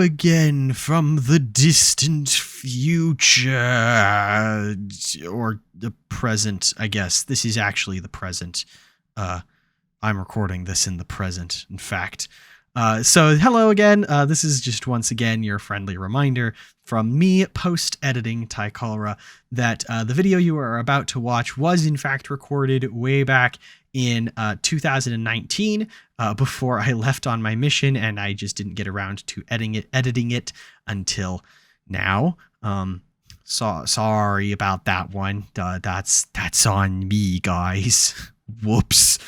again from the distant future, or the present, I guess. This is actually the present. I'm recording this in the present, in fact. So hello again. This is just once again your friendly reminder from me, post-editing Tycholera, that the video you are about to watch was in fact recorded way back in 2019, before I left on my mission, and I just didn't get around to editing it until now. Sorry about that one. That's on me, guys. Whoops.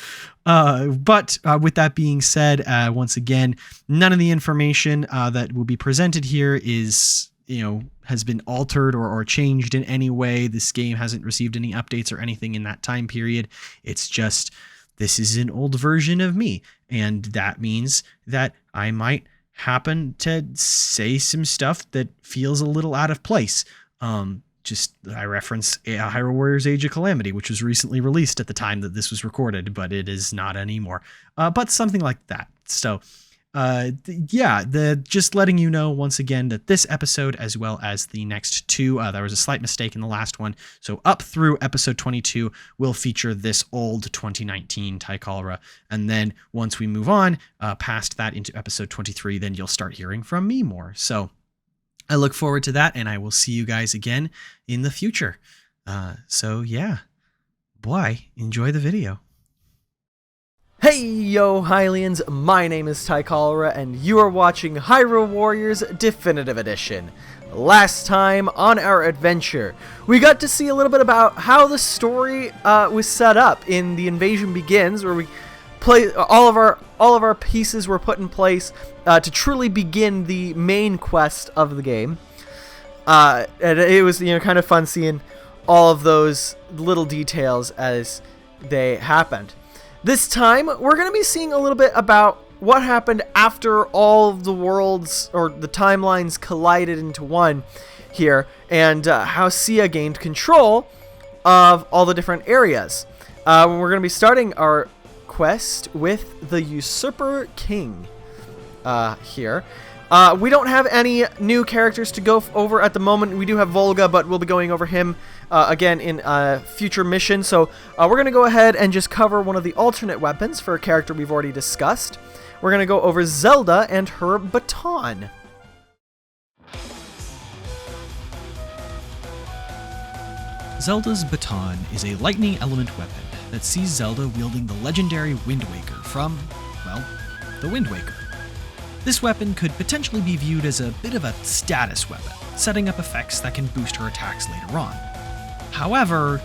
But with that being said, once again, none of the information that will be presented here is, has been altered or changed in any way. This game hasn't received any updates or anything in that time period. It's just, this is an old version of me. And that means that I might happen to say some stuff that feels a little out of place. I reference Hyrule Warriors Age of Calamity, which was recently released at the time that this was recorded, but it is not anymore. But something like that. So, just letting you know once again that this episode, as well as the next two, there was a slight mistake in the last one. So up through episode 22 will feature this old 2019 Tycholera. And then once we move on past that into episode 23, then you'll start hearing from me more. So I look forward to that, and I will see you guys again in the future. Boy, enjoy the video. Hey yo Hylians, my name is Tycholera, and you are watching Hyrule Warriors Definitive Edition. Last time on our adventure, we got to see a little bit about how the story was set up in The Invasion Begins, where we play all of our pieces were put in place to truly begin the main quest of the game. And it was kind of fun seeing all of those little details as they happened. This time, we're going to be seeing a little bit about what happened after all of the worlds or the timelines collided into one here, and how Sia gained control of all the different areas. We're going to be starting our quest with the Usurper King here. We don't have any new characters to go over at the moment. We do have Volga, but we'll be going over him again in a future mission. So we're going to go ahead and just cover one of the alternate weapons for a character we've already discussed. We're going to go over Zelda and her baton. Zelda's baton is a lightning element weapon that sees Zelda wielding the legendary Wind Waker from, well, the Wind Waker. This weapon could potentially be viewed as a bit of a status weapon, setting up effects that can boost her attacks later on. However,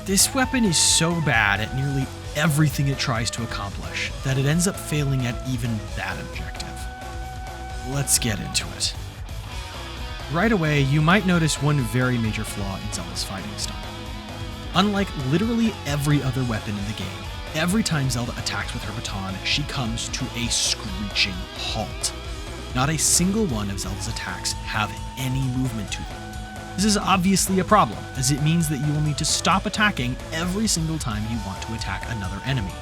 this weapon is so bad at nearly everything it tries to accomplish that it ends up failing at even that objective. Let's get into it. Right away, you might notice one very major flaw in Zelda's fighting style. Unlike literally every other weapon in the game, every time Zelda attacks with her baton, she comes to a screeching halt. Not a single one of Zelda's attacks have any movement to them. This is obviously a problem, as it means that you will need to stop attacking every single time you want to attack another enemy.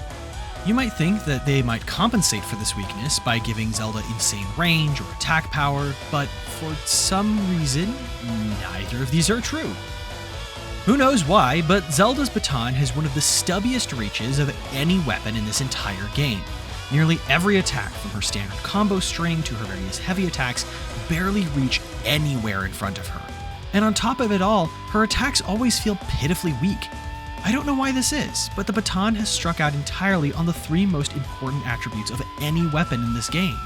You might think that they might compensate for this weakness by giving Zelda insane range or attack power, but for some reason, neither of these are true. Who knows why, but Zelda's baton has one of the stubbiest reaches of any weapon in this entire game. Nearly every attack, from her standard combo string to her various heavy attacks, barely reach anywhere in front of her. And on top of it all, her attacks always feel pitifully weak. I don't know why this is, but the baton has struck out entirely on the three most important attributes of any weapon in this game.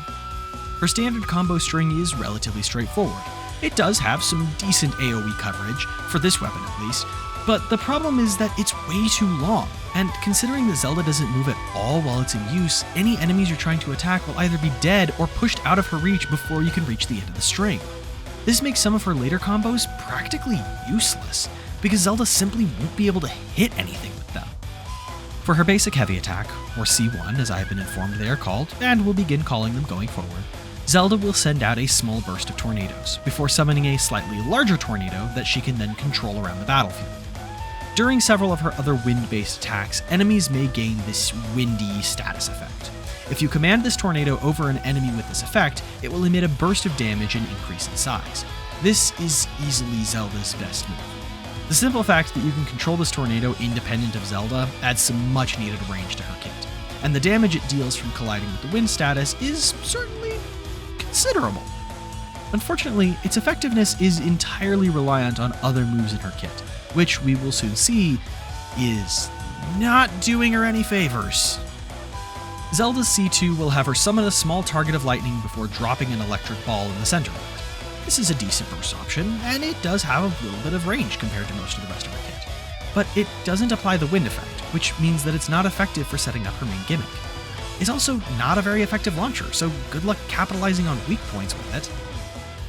Her standard combo string is relatively straightforward. It does have some decent AoE coverage, for this weapon at least, but the problem is that it's way too long, and considering that Zelda doesn't move at all while it's in use, any enemies you're trying to attack will either be dead or pushed out of her reach before you can reach the end of the string. This makes some of her later combos practically useless, because Zelda simply won't be able to hit anything with them. For her basic heavy attack, or C1 as I have been informed they are called, and will begin calling them going forward, Zelda will send out a small burst of tornadoes, before summoning a slightly larger tornado that she can then control around the battlefield. During several of her other wind-based attacks, enemies may gain this windy status effect. If you command this tornado over an enemy with this effect, it will emit a burst of damage and increase in size. This is easily Zelda's best move. The simple fact that you can control this tornado independent of Zelda adds some much needed range to her kit, and the damage it deals from colliding with the wind status is certainly considerable. Unfortunately, its effectiveness is entirely reliant on other moves in her kit, which we will soon see is not doing her any favors. Zelda's C2 will have her summon a small target of lightning before dropping an electric ball in the center of it. This is a decent burst option, and it does have a little bit of range compared to most of the rest of her kit. But it doesn't apply the wind effect, which means that it's not effective for setting up her main gimmick. It's also not a very effective launcher, so good luck capitalizing on weak points with it.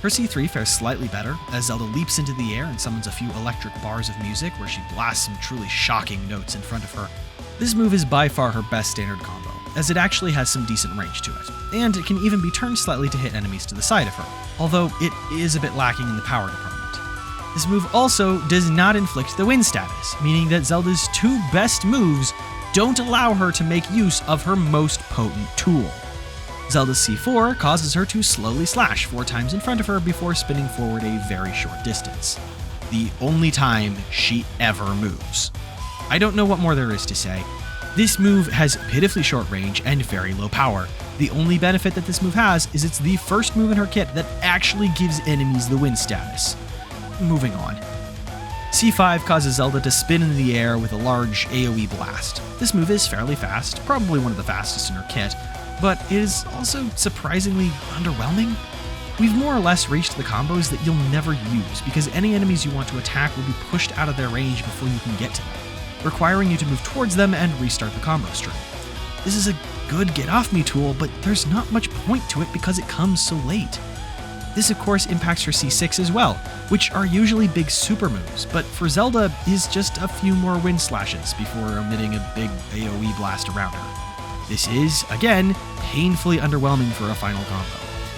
Her C3 fares slightly better, as Zelda leaps into the air and summons a few electric bars of music where she blasts some truly shocking notes in front of her. This move is by far her best standard combo, as it actually has some decent range to it, and it can even be turned slightly to hit enemies to the side of her, although it is a bit lacking in the power department. This move also does not inflict the wind status, meaning that Zelda's two best moves don't allow her to make use of her most potent tool. Zelda's C4 causes her to slowly slash 4 times in front of her before spinning forward a very short distance. The only time she ever moves. I don't know what more there is to say. This move has pitifully short range and very low power. The only benefit that this move has is it's the first move in her kit that actually gives enemies the wind status. Moving on. C5 causes Zelda to spin in the air with a large AoE blast. This move is fairly fast, probably one of the fastest in her kit, but it is also surprisingly underwhelming. We've more or less reached the combos that you'll never use, because any enemies you want to attack will be pushed out of their range before you can get to them, requiring you to move towards them and restart the combo string. This is a good get-off-me tool, but there's not much point to it because it comes so late. This of course impacts her C6 as well, which are usually big super moves, but for Zelda is just a few more wind slashes before emitting a big AoE blast around her. This is, again, painfully underwhelming for a final combo,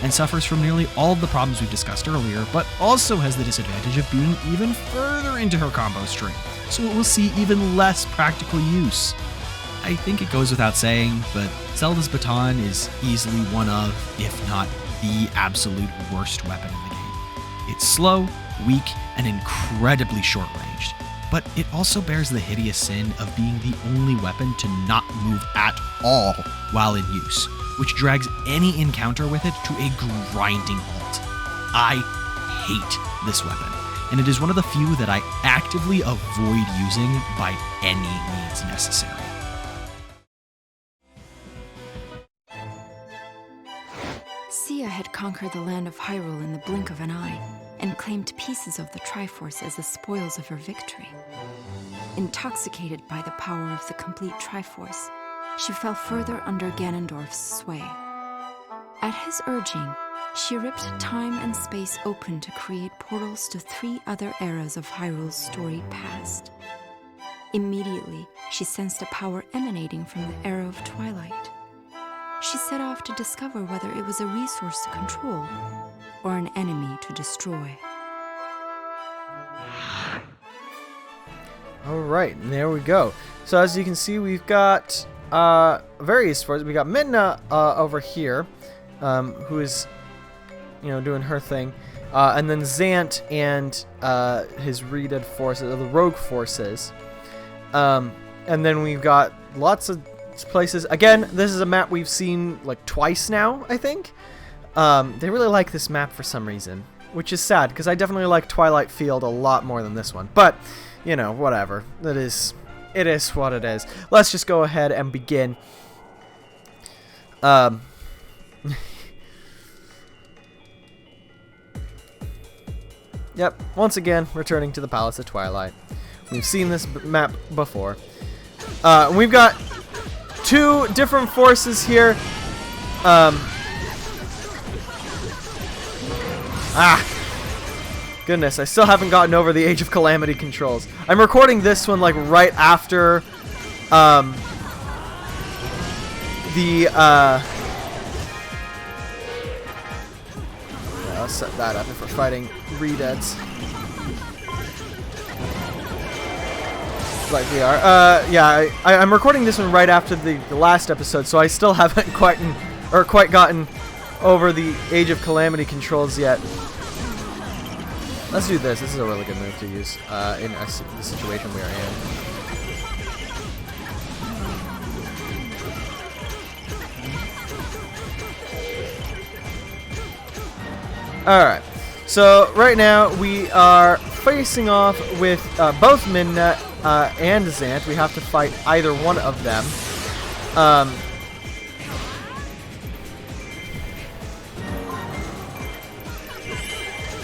and suffers from nearly all of the problems we've discussed earlier, but also has the disadvantage of being even further into her combo string, so it will see even less practical use. I think it goes without saying, but Zelda's baton is easily one of, if not the absolute worst weapon in the game. It's slow, weak, and incredibly short-ranged, but it also bears the hideous sin of being the only weapon to not move at all while in use, which drags any encounter with it to a grinding halt. I hate this weapon, and it is one of the few that I actively avoid using by any means necessary. Sia had conquered the land of Hyrule in the blink of an eye, and claimed pieces of the Triforce as the spoils of her victory. Intoxicated by the power of the complete Triforce, she fell further under Ganondorf's sway. At his urging, she ripped time and space open to create portals to 3 other eras of Hyrule's storied past. Immediately, she sensed a power emanating from the era of Twilight. She set off to discover whether it was a resource to control or an enemy to destroy. Alright, and there we go. So as you can see, we've got various forces. We got Midna over here, who is, doing her thing. And then Zant and his reded forces, the rogue forces. And then we've got lots of places. Again, this is a map we've seen like twice now, I think. They really like this map for some reason, which is sad, because I definitely like Twilight Field a lot more than this one. But, whatever. It is what it is. Let's just go ahead and begin. Yep, once again, returning to the Palace of Twilight. We've seen this map before. We've got 2 different forces here. Goodness, I still haven't gotten over the Age of Calamity controls. I'm recording this one like right after I'll set that up if we're fighting Redeads. like we are. Yeah, I'm recording this one right after the last episode, so I still haven't quite gotten over the Age of Calamity controls yet. Let's do this. This is a really good move to use in the situation we are in. Alright, so right now we are facing off with both Midna and Zant. We have to fight either one of them.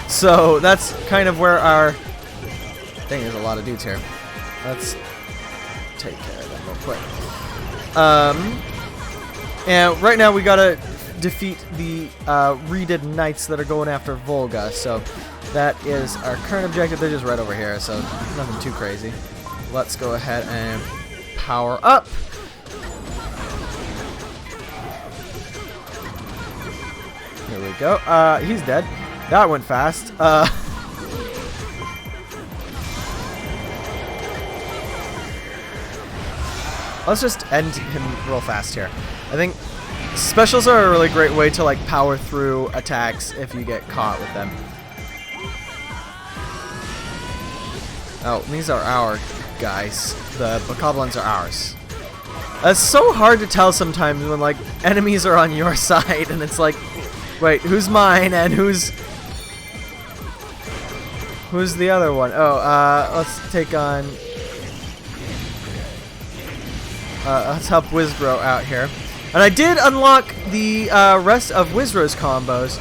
So that's kind of where our... Dang, there's a lot of dudes here. Let's take care of them real quick. And right now we gotta defeat the Reeded Knights that are going after Volga. So that is our current objective. They're just right over here, so nothing too crazy. Let's go ahead and power up. Here we go. He's dead. That went fast. Let's just end him real fast here. I think specials are a really great way to like power through attacks if you get caught with them. Oh, these are our guys. The bokoblins are ours. It's so hard to tell sometimes when like enemies are on your side and it's like, wait, who's mine and who's the other one? Oh, let's take on... let's help Wizbro out here. And I did unlock the rest of Wizro's combos,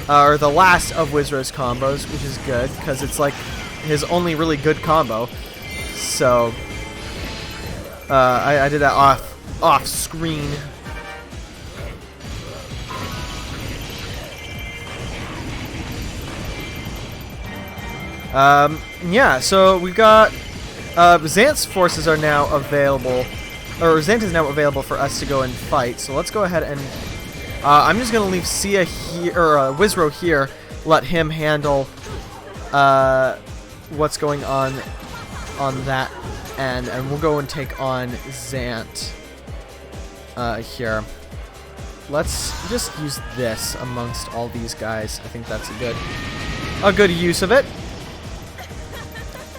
or the last of Wizro's combos, which is good, because it's like his only really good combo. So, I did that off screen. Yeah, so we've got Zant's forces are now available, or Zant is now available for us to go and fight. So let's go ahead and I'm just gonna leave Sia here, or Wizro here, let him handle what's going on that end, and we'll go and take on Zant here. Let's just use this amongst all these guys. I think that's a good use of it.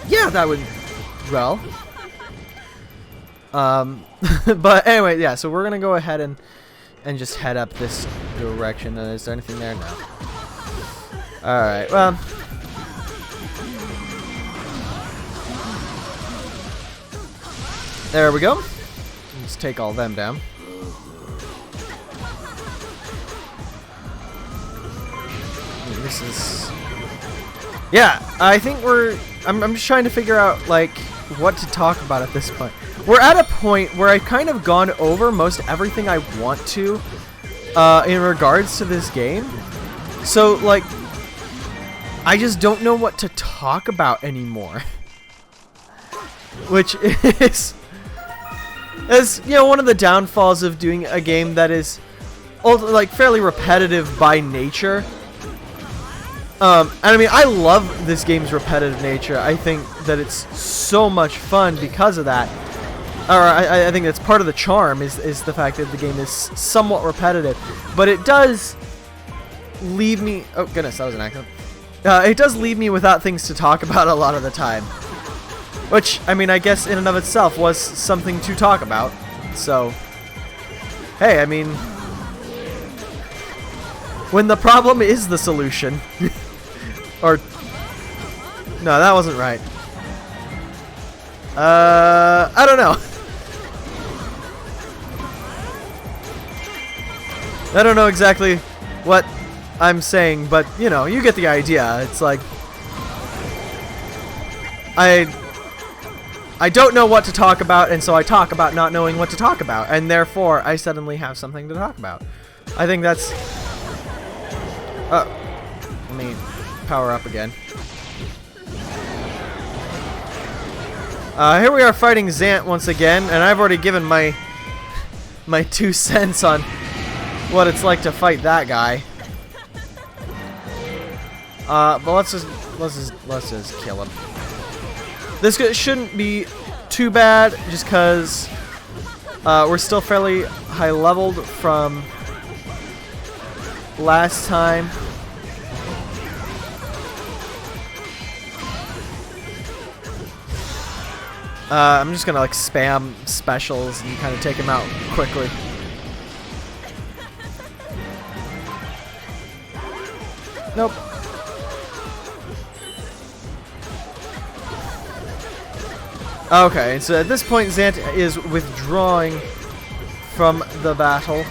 Yeah, that would, well. But anyway, yeah, so we're gonna go ahead and just head up this direction. Is there anything there? No. Alright, well. There we go. Let's take all them down. This is... Yeah, I think I'm just trying to figure out, like, what to talk about at this point. We're at a point where I've kind of gone over most everything I want to in regards to this game. So, like, I just don't know what to talk about anymore. Which is, you know, one of the downfalls of doing a game that is, like, fairly repetitive by nature. And I mean, I love this game's repetitive nature. I think that it's so much fun because of that. Or I think that's part of the charm is the fact that the game is somewhat repetitive. But it does leave me... Oh, goodness, that was an accident. It does leave me without things to talk about a lot of the time. Which, I mean, I guess in and of itself was something to talk about. So, hey, I mean... When the problem is the solution... Or, no, that wasn't right. I don't know. I don't know exactly what I'm saying, but, you know, you get the idea. It's like, I don't know what to talk about, and so I talk about not knowing what to talk about, and therefore I suddenly have something to talk about. I think that's... let me power up again. Here we are fighting Zant once again, and I've already given my 2 cents on what it's like to fight that guy. But let's just kill him. This shouldn't be too bad, just because we're still fairly high leveled from last time. I'm just gonna like spam specials and kind of take him out quickly. Nope. Okay, so at this point Zant is withdrawing from the battle.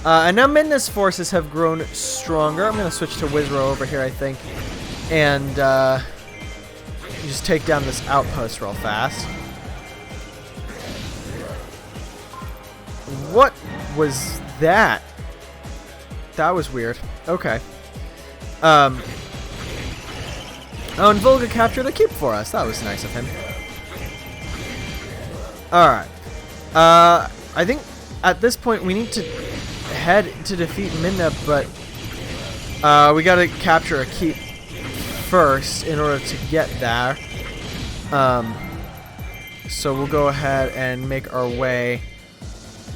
And now Midna's forces have grown stronger. I'm going to switch to Wizro over here, I think. And just take down this outpost real fast. What was that? That was weird. Okay. Oh, and Volga captured a keep for us. That was nice of him. Alright. I think at this point we need to head to defeat Midna, but we gotta capture a keep first in order to get there. So we'll go ahead and make our way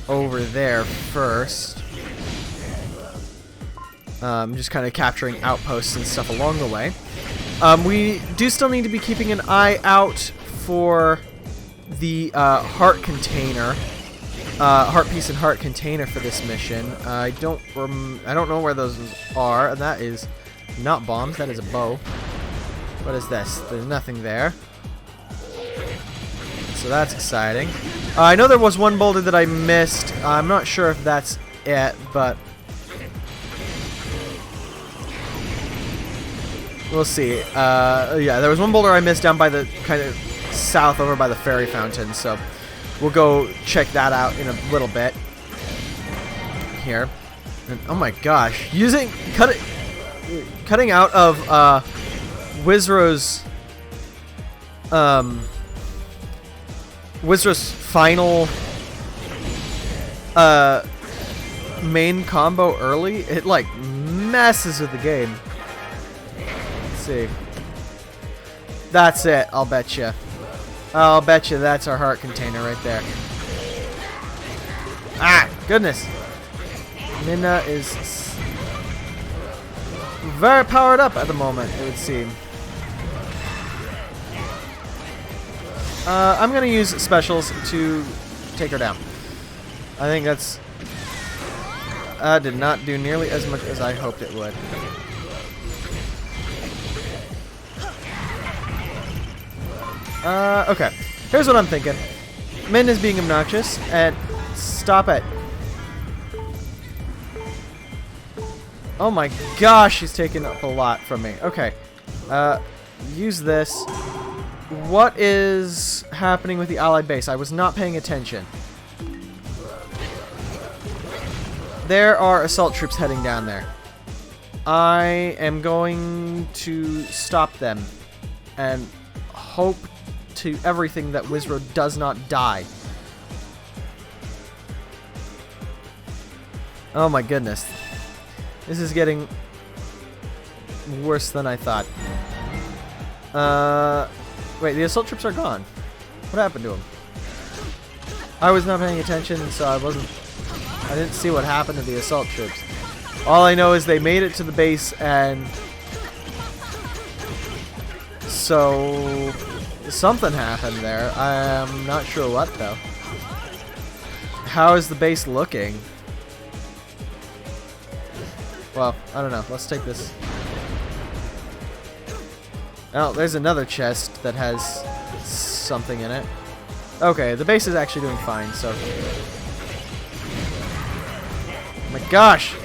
over there first. Just kind of capturing outposts and stuff along the way. We do still need to be keeping an eye out for the heart container, heart piece and heart container for this mission. I don't know where those are, and that is not bombs. That is a bow. What is this? There's nothing there. So that's exciting. I know there was one boulder that I missed. I'm not sure if that's it, but we'll see. Yeah, there was one boulder I missed down by the kind of south over by the fairy fountain, so we'll go check that out in a little bit. Here. And, oh my gosh. Cutting out of Wizro's final main combo early, it like messes with the game. Let's see. That's it, I'll bet you. I'll bet you that's our heart container right there. Ah, goodness. Midna is very powered up at the moment, it would seem. I'm going to use specials to take her down. I think that's... did not do nearly as much as I hoped it would. Okay. Here's what I'm thinking. Min is being obnoxious, and stop it. Oh my gosh, she's taking up a lot from me. Okay. Use this. What is happening with the allied base? I was not paying attention. There are assault troops heading down there. I am going to stop them and hope to everything that Wizro does not die. Oh my goodness. This is getting worse than I thought. Wait, the assault troops are gone. What happened to them? I was not paying attention, so I didn't see what happened to the assault troops. All I know is they made it to the base, and so something happened there. I'm not sure what, though. How is the base looking? Well, I don't know. Let's take this. Oh, there's another chest that has something in it. Okay, the base is actually doing fine, so... Oh my gosh!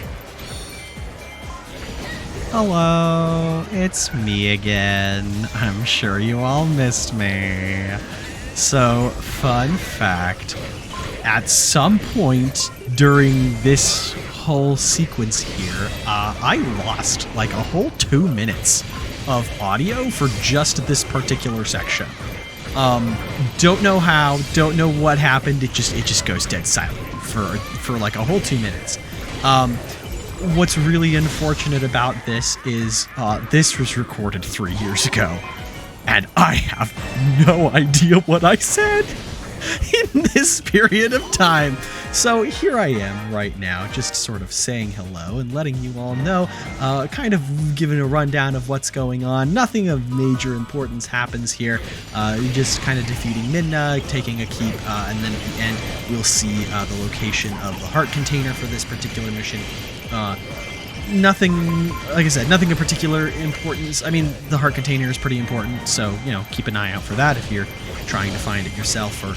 Hello, it's me again. I'm sure you all missed me. So, fun fact, at some point during this whole sequence here, I lost like a whole 2 minutes of audio for just this particular section. Don't know how, don't know what happened. It just goes dead silent for like a whole 2 minutes. what's really unfortunate about this is this was recorded 3 years ago, and I have no idea what I said in this period of time. So here I am right now, just sort of saying hello and letting you all know, kind of giving a rundown of what's going on. Nothing of major importance happens here. Just kind of defeating Midna, taking a keep, and then at the end we'll see the location of the heart container for this particular mission. Nothing, like I said, nothing of particular importance. I mean, the heart container is pretty important, so, you know, keep an eye out for that if you're trying to find it yourself, or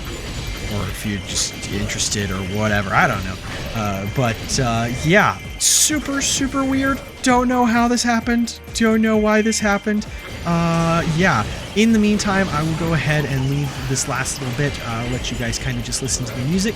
if you're just interested or whatever. I don't know. Yeah, super weird. Don't know how this happened. Don't know why this happened. Yeah. In the meantime, I will go ahead and leave this last little bit. I'll let you guys kind of just listen to the music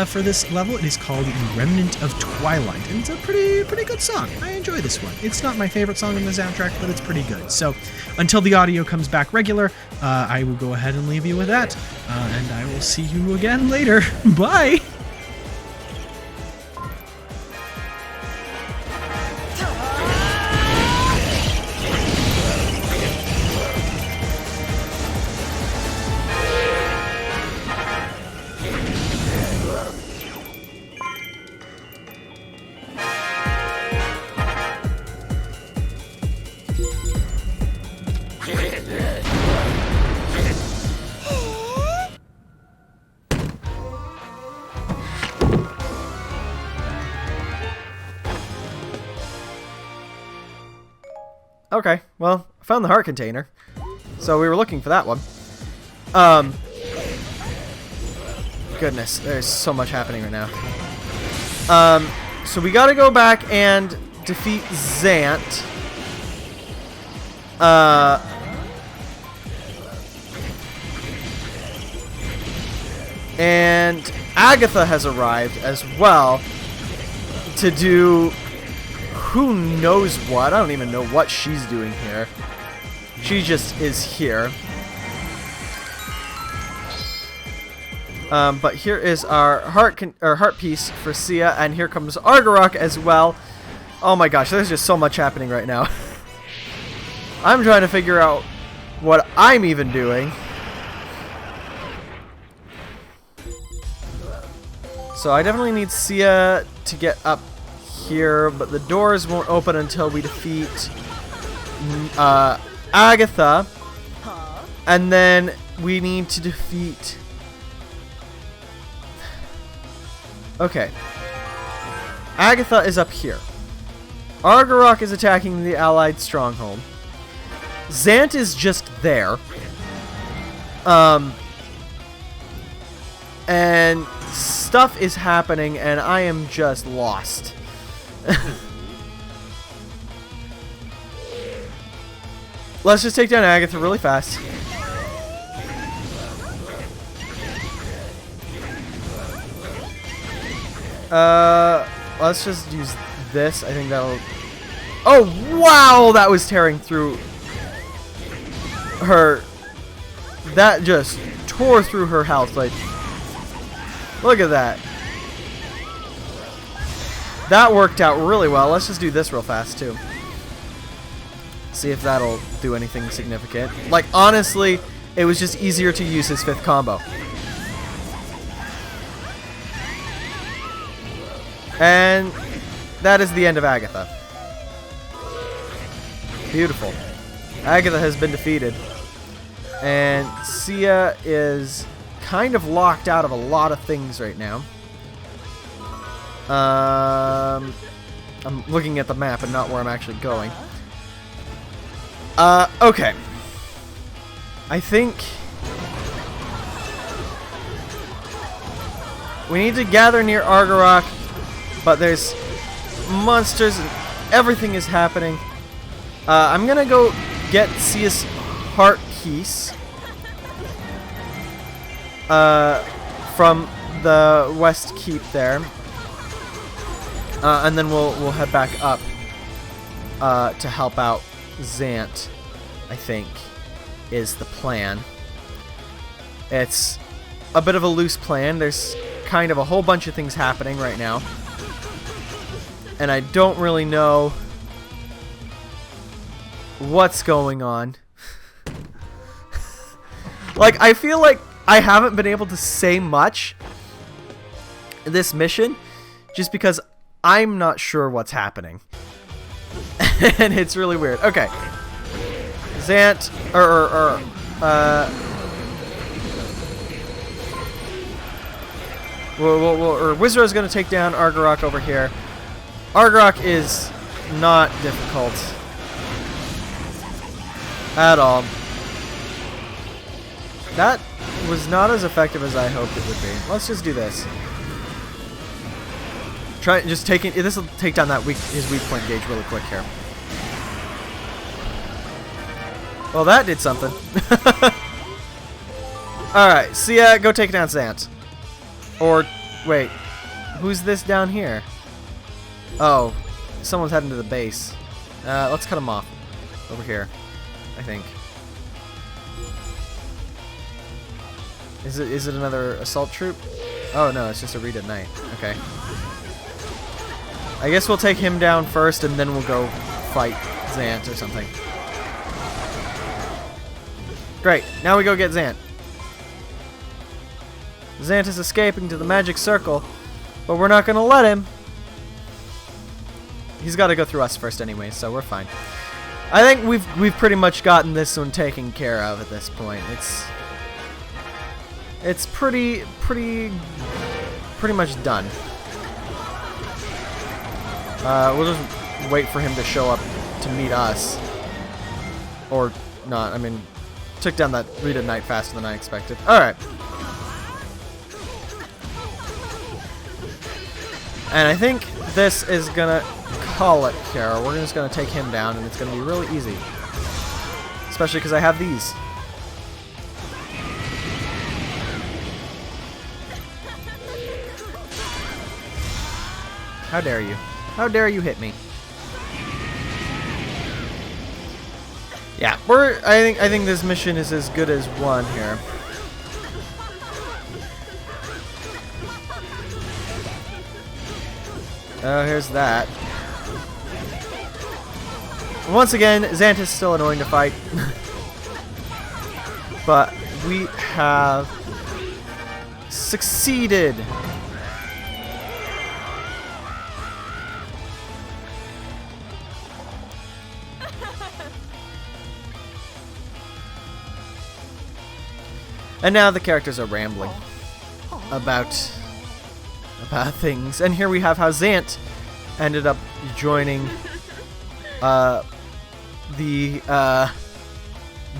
for this level. It is called The Remnant of Twilight, and it's a pretty good song. I enjoy this one. It's not my favorite song in the soundtrack, but it's pretty good. So until the audio comes back regular, I will go ahead and leave you with that, and I will see you again later. Bye! Okay, well, I found the heart container. So we were looking for that one. Goodness, there's so much happening right now. So we gotta go back and defeat Zant. And Agatha has arrived as well to do who knows what. I don't even know what she's doing here. She just is here. But here is our heart piece for Sia, and here comes Argarok as well. Oh my gosh, there's just so much happening right now. I'm trying to figure out what I'm even doing. So I definitely need Sia to get up here, but the doors won't open until we defeat Agatha, and then we need to defeat... Okay. Agatha is up here. Argarok is attacking the allied stronghold. Zant is just there. And stuff is happening, and I am just lost. Let's just take down Agatha really fast. Let's just use this. I think that'll... Oh, wow! That was tearing through her... That just tore through her health. Like, look at that. That worked out really well. Let's just do this real fast, too. See if that'll do anything significant. Like, honestly, it was just easier to use his 5th combo. And that is the end of Agatha. Beautiful. Agatha has been defeated. And Sia is kind of locked out of a lot of things right now. I'm looking at the map and not where I'm actually going. Okay. I think we need to gather near Argarok, but there's monsters and everything is happening. I'm gonna go get Sia's heart piece from the West Keep there. And then we'll head back up to help out Zant, I think, is the plan. It's a bit of a loose plan. There's kind of a whole bunch of things happening right now. and I don't really know what's going on. Like, I feel like I haven't been able to say much this mission just because I'm not sure what's happening. And it's really weird. Okay. Zant, Wizard's gonna take down Argarok over here. Argarok is not difficult at all. That was not as effective as I hoped it would be. Let's just do this. Try just taking. This will take down that his weak point gauge really quick here. Well, that did something. All right, so yeah, go take down Zant. Or wait, who's this down here? Oh, someone's heading to the base. Let's cut him off over here, I think. Is it another assault troop? Oh no, it's just a read at night. Okay. I guess we'll take him down first, and then we'll go fight Zant or something. Great. Now we go get Zant. Zant is escaping to the magic circle, but we're not gonna let him. He's got to go through us first anyway, so we're fine. I think we've pretty much gotten this one taken care of at this point. It's pretty much done. We'll just wait for him to show up to meet us, or not. I mean, took down that read at night faster than I expected. All right. And I think this is gonna call it here. We're just gonna take him down, and it's gonna be really easy. Especially because I have these. How dare you? How dare you hit me? Yeah, I think this mission is as good as one here. Oh, here's that. Once again, Zant is still annoying to fight. But we have succeeded. And now the characters are rambling about things. And here we have how Zant ended up joining the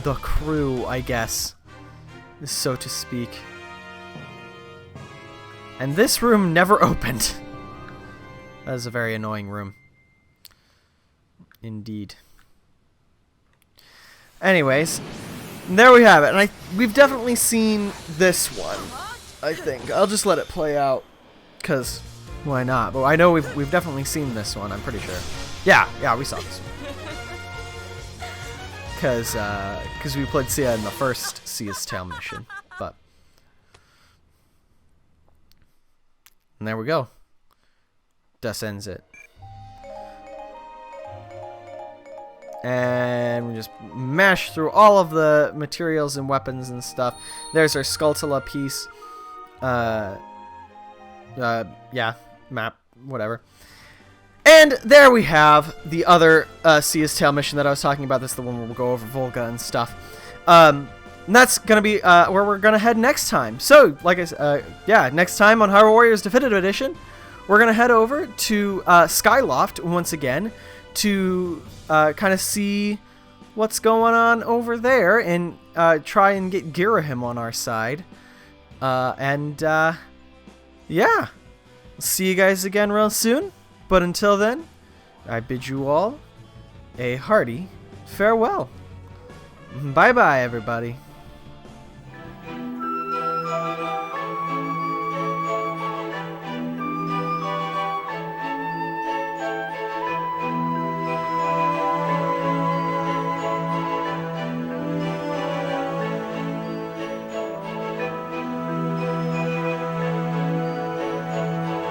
crew, I guess, so to speak. And this room never opened. That is a very annoying room. Indeed. Anyways, there we have it. And we've definitely seen this one, I think. I'll just let it play out, because why not? But I know we've definitely seen this one, I'm pretty sure. Yeah, we saw this one. Because we played Sia in the first Sia's Tale mission. And there we go. Das ends it. And we just mash through all of the materials and weapons and stuff. There's our Skulltula piece. Yeah, map, whatever. And there we have the other Sia's Tale mission that I was talking about. This is the one where we'll go over Volga and stuff. And that's going to be where we're going to head next time. So, like I said, yeah, next time on Hyrule Warriors Definitive Edition, we're going to head over to Skyloft once again to kind of see what's going on over there and try and get Girahim on our side. Yeah, see you guys again real soon. But until then, I bid you all a hearty farewell. Bye-bye, everybody.